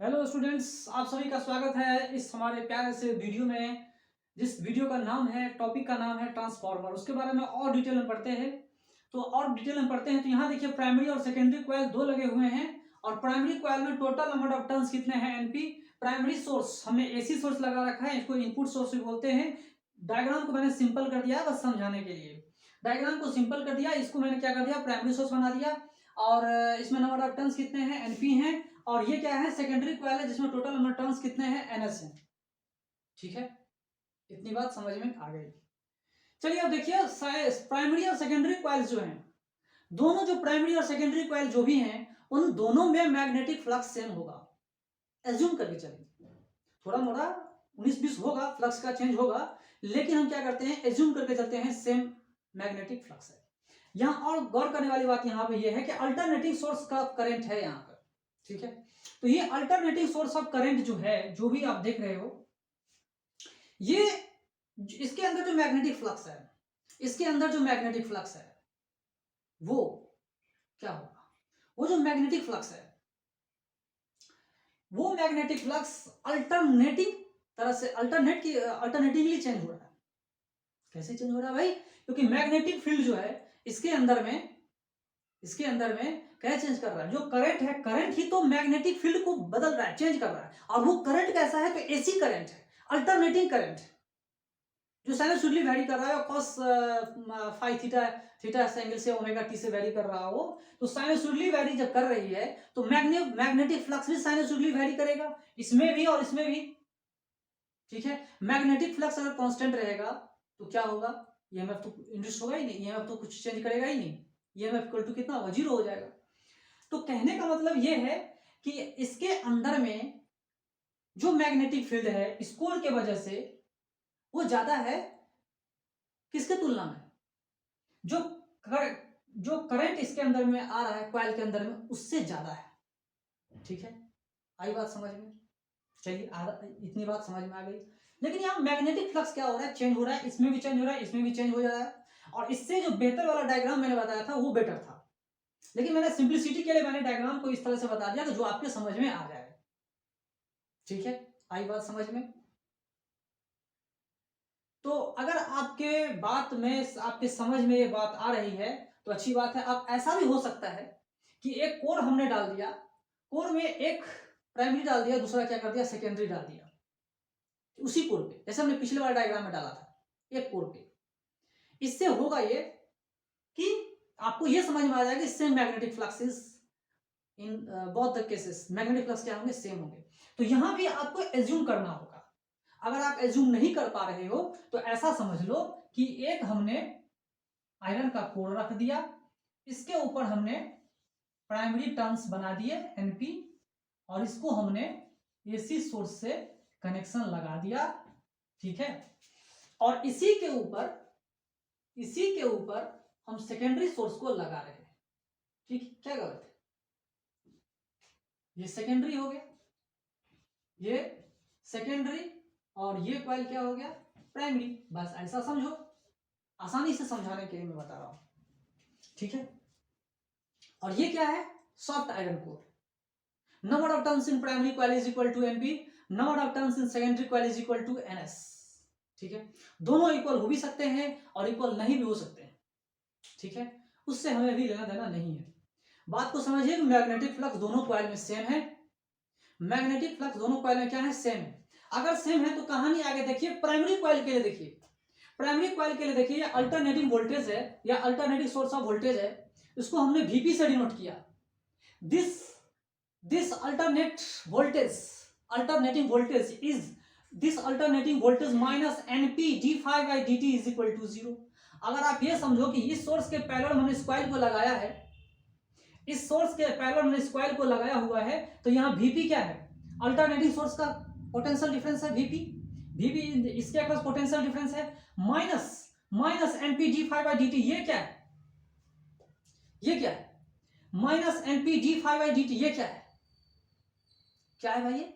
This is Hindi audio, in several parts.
हेलो स्टूडेंट्स, आप सभी का स्वागत है इस हमारे प्यारे से वीडियो में। जिस वीडियो का नाम है, टॉपिक का नाम है ट्रांसफार्मर। उसके बारे में और डिटेल में पढ़ते हैं। तो यहाँ देखिए, प्राइमरी और सेकेंडरी कॉइल दो लगे हुए हैं। और प्राइमरी कॉइल में टोटल नंबर ऑफ टर्न्स कितने हैं, एनपी। प्राइमरी सोर्स हमने एसी सोर्स लगा रखा है, इसको इनपुट सोर्स भी बोलते हैं। डायग्राम को मैंने सिंपल कर दिया बस समझाने के लिए। डायग्राम को सिंपल कर दिया, इसको मैंने क्या कर दिया, प्राइमरी सोर्स बना दिया। और इसमें नंबर ऑफ टर्न्स कितने हैं, एनपी हैं। और ये क्या है, सेकेंडरी कॉइल है जिसमें टोटल नंबर टर्न्स कितने हैं, एनएस है। ठीक है, इतनी बात समझ में आ गई। चलिए अब देखिए, प्राइमरी और सेकेंडरी कॉइल्स जो हैं, दोनों जो प्राइमरी और सेकेंडरी कॉइल जो भी हैं, उन दोनों में मैग्नेटिक फ्लक्स सेम होगा। एज्यूम करके चलिए, थोड़ा मोड़ा 19-20 होगा, फ्लक्स का चेंज होगा, लेकिन हम क्या करते हैं, एज्यूम करके चलते हैं सेम मैग्नेटिक फ्लक्स है। यहां और गौर करने वाली बात यहां पे ये है कि अल्टरनेटिंग सोर्स का करंट है यहां पर। ठीक है, तो ये अल्टरनेटिंग सोर्स ऑफ करंट जो है, जो भी आप देख रहे हो, ये इसके अंदर जो मैग्नेटिक फ्लक्स है, इसके अंदर जो मैग्नेटिक फ्लक्स है वो क्या होगा, वो जो मैग्नेटिक फ्लक्स है, वो मैग्नेटिक फ्लक्स अल्टरनेटिंग तरह से अल्टरनेटिवली चेंज हो रहा है। कैसे चेंज हो रहा है भाई? क्योंकि मैग्नेटिक फील्ड जो है इसके अंदर में क्या चेंज कर रहा है, जो करंट है, करंट ही तो मैग्नेटिक फील्ड को बदल रहा है, चेंज कर रहा है। और वो करंट कैसा है, तो एसी करंट है, अल्टरनेटिंग करंट, जो साइनसॉइडली वैरी कर रहा है, कॉस फाई थीटा एंगल से ओमेगा टी से वैरी कर रहा हो। तो साइनसॉइडली वैरी जब कर रही है तो मैग्नेटिक फ्लक्स भी साइनसॉइडली वैरी करेगा, इसमें भी और इसमें भी। ठीक है, मैग्नेटिक फ्लक्स अगर कांस्टेंट रहेगा तो क्या होगा, ईएमएफ तो इंड्यूस होगा ही नहीं, ईएमएफ तो कुछ चेंज करेगा ही नहीं। ईएमएफ इक्वल टू कितना होगा, 0 हो जाएगा। तो कहने का मतलब यह है कि इसके अंदर में जो मैग्नेटिक फील्ड है, स्कोर के वजह से वो ज्यादा है किसके तुलना में, जो कर, जो करंट इसके अंदर में आ रहा है, कॉइल के अंदर में, उससे ज्यादा है। ठीक है, आई बात समझ में? चलिए, इतनी बात समझ में आ गई। लेकिन यहाँ मैग्नेटिक फ्लक्स क्या हो रहा है, चेंज हो रहा है, इसमें भी चेंज हो रहा है, इसमें भी चेंज हो जा रहा है। और इससे जो बेहतर वाला डायग्राम मैंने बताया था वो बेटर था, लेकिन मैंने सिंप्लिसिटी के लिए मैंने डायग्राम को इस तरह से बता दिया कि जो आपके समझ में आ जाए। ठीक है, आई बात समझ में? तो अगर आपके समझ में ये बात आ रही है तो अच्छी बात है। अब ऐसा भी हो सकता है कि एक कोर हमने डाल दिया, कोर में एक प्राइमरी डाल दिया, दूसरा क्या कर दिया, सेकेंडरी डाल दिया उसी कोर पे, जैसे हमने पिछले वाले डायग्राम में डाला था, एक कोर पे। इससे होगा ये कि आपको ये समझ में आ जाएगा, same magnetic fluxes in both the cases, magnetic flux क्या होंगे, सेम होंगे। तो यहां भी आपको एज्यूम करना होगा। अगर आप एज्यूम नहीं कर पा रहे हो तो ऐसा समझ लो कि एक हमने आयरन का कोर रख दिया, इसके ऊपर हमने प्राइमरी टर्न्स बना दिए एनपी, और इसको हमने एसी सोर्स से कनेक्शन लगा दिया। ठीक है, और इसी के ऊपर हम सेकेंडरी सोर्स को लगा रहे हैं। ठीक, क्या गलत है? ये सेकेंडरी हो गया, ये सेकेंडरी, और ये कॉइल क्या हो गया, प्राइमरी। बस ऐसा समझो, आसानी से समझाने के लिए मैं बता रहा हूं। ठीक है, और ये क्या है, soft iron core. Number of turns in primary coil is equal to N P, number of turns in secondary coil is equal to N S. ठीक है, दोनों इक्वल हो भी सकते हैं और इक्वल नहीं भी हो सकते हैं। ठीक है, उससे हमें भी लेना देना नहीं है। बात को समझिए कि मैग्नेटिक फ्लक्स दोनों कॉइल में सेम है। मैग्नेटिक फ्लक्स दोनों कॉइल में क्या है, सेम है। अगर सेम है तो कहानी आगे देखिए, प्राइमरी कॉइल के लिए देखिए, प्राइमरी कॉइल के लिए देखिए, ये अल्टरनेटिंग वोल्टेज है या अल्टरनेटिंग सोर्स ऑफ वोल्टेज है, इसको हमने वीपी से डिनोट किया। This this alternating voltage is this alternating voltage minus np d phi by dt is equal to 0। अगर आप ये समझो कि इस सोर्स के पैरेलल हमने इस कॉइल को लगाया है, इस सोर्स के पैरेलल हमने इस कॉइल को लगाया हुआ है, तो यहाँ वीपी क्या है, अल्टरनेटिंग सोर्स का पोटेंशियल डिफरेंस है वीपी। वीपी इसके अक्रॉस पोटेंशियल डिफरेंस है, minus minus NP D five by D T. ये क्या है, ये क्या है, minus NP D five by D T. ये क्या है, क्या है भाई,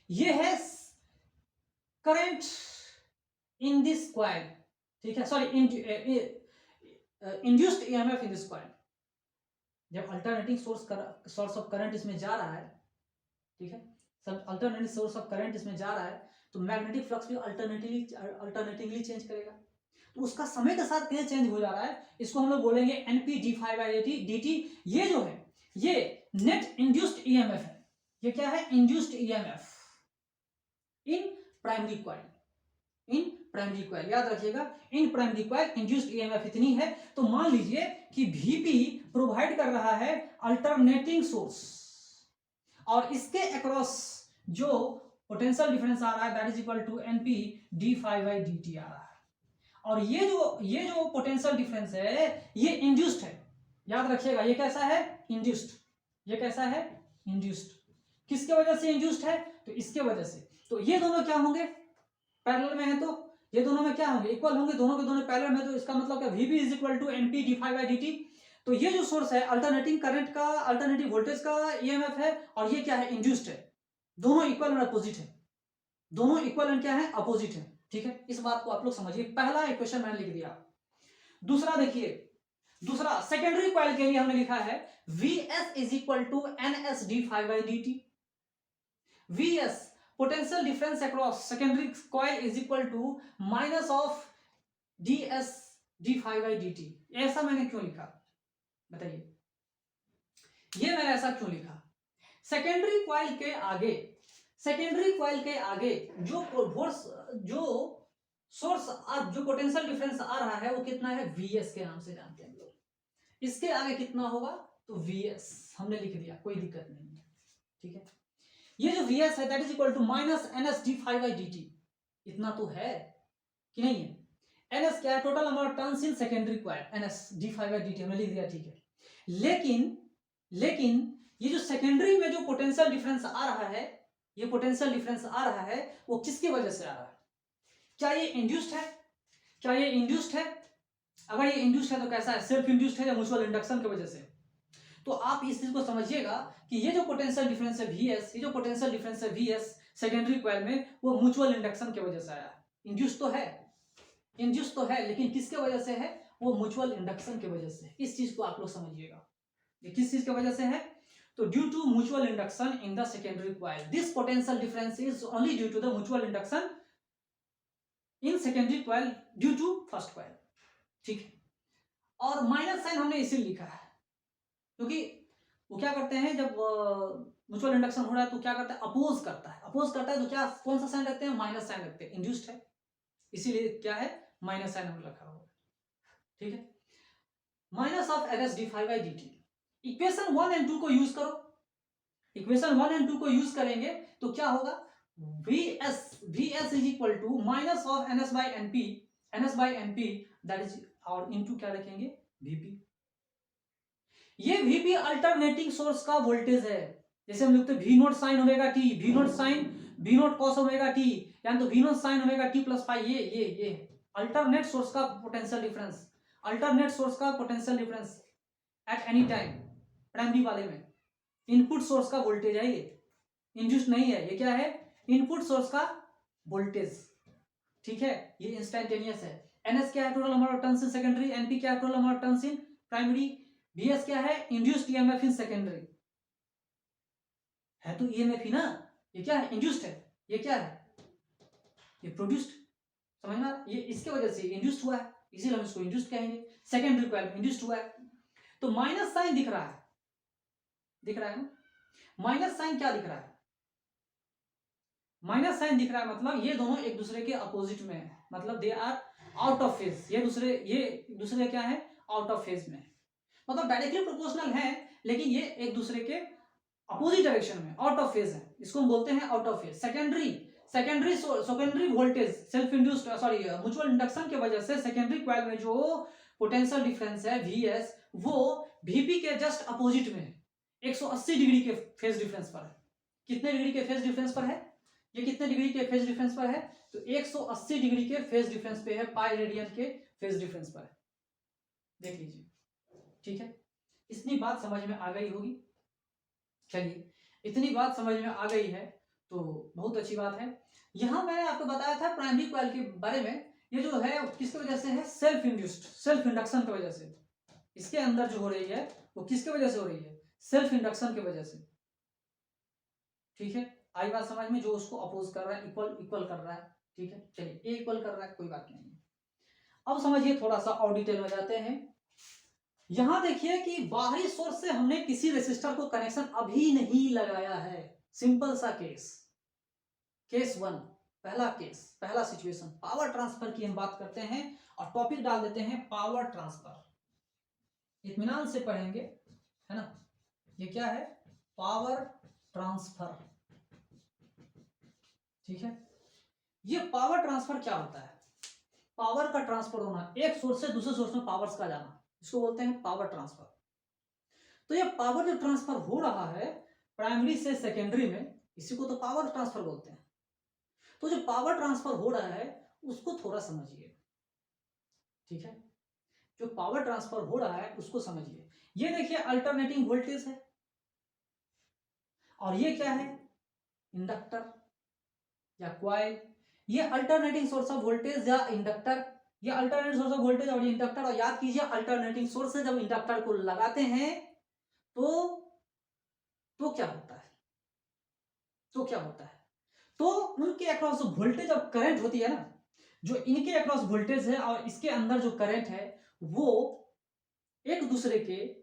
ये है करंट इन दिस कॉइल। ठीक है, sorry, induced EMF in this coil. जब अल्टरनेटिंग सोर्स ऑफ करंट इसमें जा रहा है ठीक है, सब अल्टरनेटिव सोर्स ऑफ करंट इसमें जा रहा है तो मैग्नेटिक फ्लक्स भी अल्टरनेटिवली चेंज करेगा। तो उसका समय के साथ कैसे चेंज हो जा रहा है, इसको हम लोग बोलेंगे N P d phi by dt। ये जो है ये नेट इंड्यूस्ड ईएमएफ है। ये क्या है? Induced EMF in primary coil. In primary coil याद रखिएगा, इन प्राइमरी कॉइल इंड्यूस्ड ईएमएफ इतनी है। तो मान लीजिए कि Vp प्रोवाइड कर रहा है अल्टरनेटिंग सोर्स और इसके अक्रॉस जो पोटेंशियल डिफरेंस आ रहा है that is equal to N P d phi by dt आ रहा है। और ये जो पोटेंशियल डिफरेंस है ये इंड्यूस्ड है। याद रखिएगा ये कैसा है? इंड्यूस्ड। ये कैसा है? इंड्यूस्ड। किसके वजह से इंड्यूस्ड है? तो इसके वजह से। तो ये दोनों क्या होंगे? पैरेलल में है, तो ये दोनों में क्या होंगे? इक्वल होंगे। दोनों के दोनों पैरेलल में, तो इसका मतलब क्या? Vp is equal to N P d phi by dt। तो ये जो सोर्स है अल्टरनेटिंग करंट का, अल्टरनेटिव वोल्टेज का ईएमएफ है, और ये क्या है? इंड्यूस्ड है। दोनों इक्वल एंड अपोजिट है। दोनों इक्वल एंड क्या है? अपोजिट है। ठीक है, इस बात को आप लोग समझिए। पहला इक्वेशन मैंने लिख दिया। दूसरा देखिए, दूसरा सेकेंडरी कॉइल के लिए हमने लिखा है Vs is equal to ns d phi by dt। Vs potential difference across secondary coil is equal to minus of ds d phi by dt। ऐसा मैंने क्यों लिखा बताइए? ये मैंने ऐसा क्यों लिखा? सेकेंडरी कॉइल के आगे, सेकेंडरी कॉइल के आगे जो सोर्स जो पोटेंशियल डिफरेंस आ रहा है वो कितना है? Vs के नाम से जानते हैं हम लोग। इसके आगे कितना होगा? तो Vs हमने लिख दिया, कोई दिक्कत नहीं है। ठीक है, ये जो Vs है that is equal to minus ns d phi by dt। इतना तो है कि नहीं है? ns क्या है? Total number of turns in secondary coil, ns d phi by dt हमने लिख दिया। ठीक है, लेकिन ये जो सेकेंडरी में जो पोटेंशियल डिफरेंस आ रहा है, ये पोटेंशियल डिफरेंस आ रहा है वो किसकी वजह से आ रहा है? क्या ये इंड्यूस्ड है? क्या ये इंड्यूस्ड है? अगर ये इंड्यूस्ड है तो कैसा है? सेल्फ इंड्यूस्ड है या म्यूचुअल इंडक्शन की वजह से? तो आप इस चीज को समझिएगा कि ये जो पोटेंशियल डिफरेंस है Vs, ये जो पोटेंशियल डिफरेंस है Vs सेकेंडरी कॉइल में, वो म्यूचुअल इंडक्शन की वजह से आया है। इंड्यूस्ड तो है, इंड्यूस्ड तो है, लेकिन किसके वजह से है? वो म्यूचुअल इंडक्शन की वजह से। इस चीज को आप लोग समझिएगा, ये किस चीज की वजह से है? तो due to mutual induction in the secondary coil, this potential difference is only due to the mutual induction in secondary coil due to first coil. ठीक है, और माइनस साइन हमने इसीलिए लिखा है क्योंकि वो क्या करते हैं, जब म्यूचुअल इंडक्शन हो रहा है तो क्या करता है? अपोज करता है। अपोज करता है तो क्या, कौन सा साइन रखते हैं? माइनस साइन रखते हैं। इंड्यूस्ड है इसीलिए क्या है? माइनस साइन हमने रखा होगा। ठीक है, minus of ns d phi by dt। Equation 1 and 2 को यूज करो। इक्वेशन 1 एंड 2 को यूज करेंगे तो क्या होगा? Vs is equal to minus of ns by np that is, और इनटू क्या रखेंगे? Vp। ये Vp अल्टरनेटिंग सोर्स का वोल्टेज है। जैसे हम लिखते हैं V naught sine omega t, V naught sine V naught cos omega t, यानी तो V naught sine omega t plus pi. ये अल्टरनेट सोर्स का पोटेंशियल डिफरेंस, अल्टरनेट सोर्स का potential difference at any time. Primary वाले में इनपुट सोर्स का वोल्टेज है, ये इंड्यूस्ड नहीं है। ये क्या है? इनपुट सोर्स का वोल्टेज। ठीक है, ये इंस्टेंटेनियस है। ns क्या है? Total number of turns in secondary. np क्या है? Total number of turns in primary. vs क्या है? इंड्यूस्ड ईएमएफ इन सेकेंडरी है, तो ईएमएफ ही ना। ये क्या है? इंड्यूस्ड है। ये क्या है? ये प्रोड्यूस्ड। समझना, ये इसके वजह से इंड्यूस्ड हुआ है, इसीलिए हम इसको इंड्यूस्ड कहेंगे। सेकेंडरी कॉइल में इंड्यूस्ड हुआ है। तो माइनस साइन दिख रहा है, दिख रहा है ना? माइनस साइन क्या दिख रहा है? माइनस साइन दिख रहा है मतलब ये दोनों एक दूसरे के अपोजिट में है, मतलब they are out of phase. ये दूसरे क्या है? आउट ऑफ फेज में, मतलब डायरेक्टली प्रोपोर्शनल है लेकिन ये एक दूसरे के अपोजिट डायरेक्शन में, आउट ऑफ फेज है। इसको हम बोलते हैं out of phase. Secondary voltage self induced mutual induction की वजह से सेकेंडरी कॉइल में जो पोटेंशियल डिफरेंस है Vs, वो Vp के जस्ट अपोजिट में है, 180 डिग्री के फेज डिफरेंस पर है। कितने डिग्री के फेज डिफरेंस पर है? ये कितने डिग्री के फेज डिफरेंस पर है? तो 180 डिग्री के फेज डिफरेंस पे है, पाई रेडियन के फेज डिफरेंस पर है। देख लीजिए। ठीक है, इतनी बात समझ में आ गई होगी। चलिए, इतनी बात समझ में आ गई है तो बहुत अच्छी बात है। यहां मैंने आपको बताया था प्राइमरी कॉइल के बारे में। ये जो है किसकी वजह से है? सेल्फ इंड्यूस्ड, सेल्फ इंडक्शन की वजह से। इसके अंदर जो हो रही है वो किसकी वजह से हो रही है? सेल्फ इंडक्शन की वजह से। ठीक है, आई बात समझ में, जो उसको अपोज कर रहा है, इक्वल इक्वल कर रहा है। ठीक है, चलिए ए इक्वल कर रहा है, कोई बात नहीं है। अब समझिए, थोड़ा सा और डिटेल में जाते हैं। यहां देखिए कि बाहरी सोर्स से हमने किसी रेसिस्टर को कनेक्शन अभी नहीं लगाया है। सिंपल सा केस, केस 1, पहला केस, पहला सिचुएशन, पावर ट्रांसफर की हम बात करते हैं और टॉपिक डाल देते हैं पावर ट्रांसफर। इत्मीनान से पढ़ेंगे, है ना। ये क्या है? Power transfer. ठीक है, ये पावर ट्रांसफर क्या होता है? पावर का ट्रांसफर होना, एक सोर्स से दूसरे सोर्स में पावर्स का जाना, इसको बोलते हैं पावर ट्रांसफर। तो ये पावर जो ट्रांसफर हो रहा है प्राइमरी से सेकेंडरी में, इसी को तो पावर ट्रांसफर बोलते हैं। तो जो पावर ट्रांसफर हो रहा है उसको थोड़ा समझिए। ठीक है, जो पावर ट्रांसफर हो रहा है उसको समझिए। ये देखिए अल्टरनेटिंग वोल्टेज है, और ये क्या है? इंडक्टर या कॉइल। ये अल्टरनेटिंग सोर्स ऑफ वोल्टेज या इंडक्टर, ये अल्टरनेटिंग सोर्स ऑफ वोल्टेज और इंडक्टर। और याद कीजिए, अल्टरनेटिंग सोर्स से जब इंडक्टर को लगाते हैं तो क्या होता है? तो क्या होता है? तो उनके अक्रॉस वोल्टेज और करंट होती है ना, जो इनके अक्रॉस वोल्टेज है और इसके अंदर जो करंट है, वो एक दूसरे के,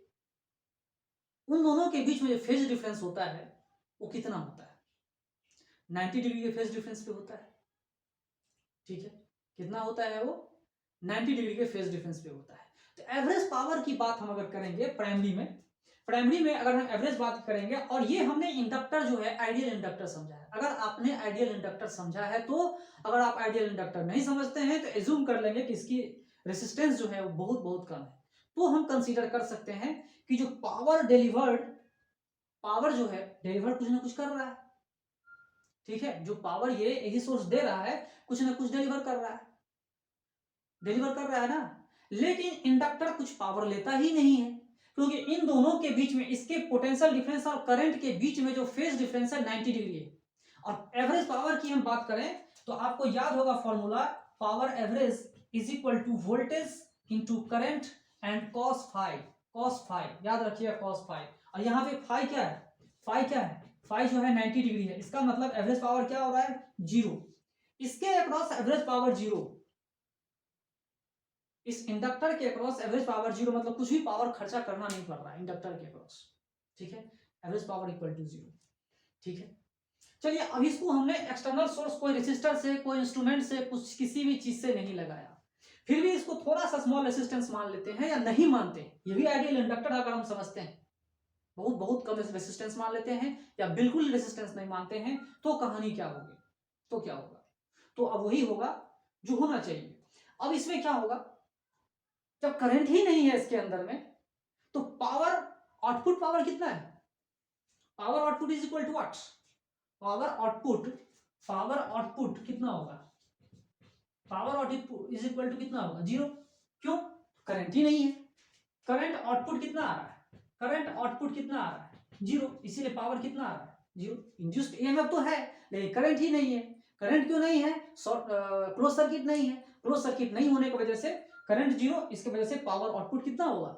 उन दोनों के बीच में जो फेज डिफरेंस होता है वो कितना होता है? 90 डिग्री के फेज डिफरेंस पे होता है। ठीक है, कितना होता है वो? 90 डिग्री के फेज डिफरेंस पे होता है। तो एवरेज पावर की बात हम अगर करेंगे प्राइमरी में अगर हम एवरेज बात करेंगे, और ये हमने इंडक्टर जो है आइडियल इंडक्टर समझा है। अगर आपने आइडियल इंडक्टर समझा है तो, अगर आप आइडियल इंडक्टर नहीं समझते हैं तो एज्यूम कर लेंगे कि इसकी रेसिस्टेंस जो है वो बहुत बहुत कम है। तो हम कंसीडर कर सकते हैं कि जो पावर जो है डिलीवर्ड कुछ ना कुछ कर रहा है। ठीक है, जो पावर ये एसी सोर्स दे रहा है कुछ ना कुछ डिलीवर कर रहा है ना। लेकिन इंडक्टर कुछ पावर लेता ही नहीं है, क्योंकि इन दोनों के बीच में, इसके पोटेंशियल डिफरेंस और करंट के बीच में जो फेज डिफरेंस है 90 डिग्री है। और एवरेज पावर की हम बात करें तो आपको याद होगा formula, power average is equal to voltage into current and cos phi. याद रखिएगा कॉस फाई। और यहाँ पे फाई क्या है? फाई जो है 90 डिग्री है। इसका मतलब एवरेज पावर क्या हो रहा है? 0। इसके अक्रॉस एवरेज पावर 0, इस इंडक्टर के अक्रॉस एवरेज पावर 0, मतलब कुछ भी पावर खर्चा करना नहीं पड़ रहा है इंडक्टर के अक्रॉस। ठीक है, एवरेज पावर इक्वल टू 0। ठीक है, चलिए अब इसको हमने एक्सटर्नल सोर्स, कोई रेसिस्टर से, कोई इंस्ट्रूमेंट से, कुछ किसी भी चीज से नहीं लगाया, फिर भी इसको थोड़ा सा स्मॉल रेसिस्टेंस मान लेते हैं या नहीं मानते, ये भी आइडियल इंडक्टर अगर हम समझते हैं, बहुत कम रेसिस्टेंस मान लेते हैं या बिल्कुल रेसिस्टेंस नहीं मानते हैं, तो कहानी क्या होगी? तो क्या होगा? तो अब वही होगा जो होना चाहिए। अब इसमें क्या होगा, जब करंट ही नहीं है इसके अंदर में, तो पावर आउटपुट पावर कितना है? Power output is equal to what? Power output कितना होगा? Power output is equal to कितना होगा? 0। क्यों? करंट ही नहीं है। करंट आउटपुट कितना आ रहा है? 0। इसीलिए पावर कितना आ रहा है? 0। इंड्यूस्ड ईएमएफ तो है लेकिन करंट ही नहीं है। करंट क्यों नहीं है? क्लोज सर्किट नहीं है। क्लोज सर्किट नहीं होने की वजह से करंट 0, इसकी वजह से पावर आउटपुट कितना होगा?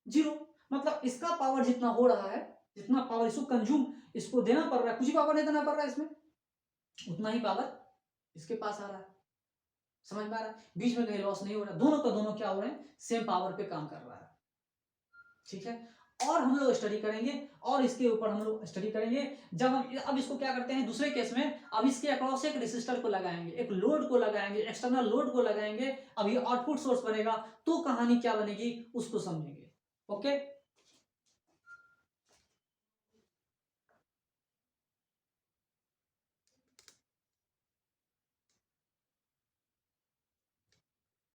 0। मतलब इसका पावर जितना हो रहा है, जितना पावर इसको कंज्यूम, इसको देना पड़ रहा है, कुछ ही पावर नहीं देना पड़ रहा है इसमें, उतना ही पावर इसके पास आ रहा है। समझ में आ रहा है? बीच में कहीं लॉस नहीं हो रहा, दोनों का दोनों क्या हो रहे हैं? सेम पावर पे काम कर रहा है। ठीक है, और हम लोग स्टडी करेंगे, और इसके ऊपर हम लोग स्टडी करेंगे जब हम, अब इसको क्या करते हैं दूसरे केस में, अब इसके अक्रॉस एक रेसिस्टर को लगाएंगे, एक लोड को लगाएंगे, एक्सटर्नल लोड को लगाएंगे, अब ये आउटपुट सोर्स बनेगा, तो कहानी क्या बनेगी उसको समझेंगे। ओके।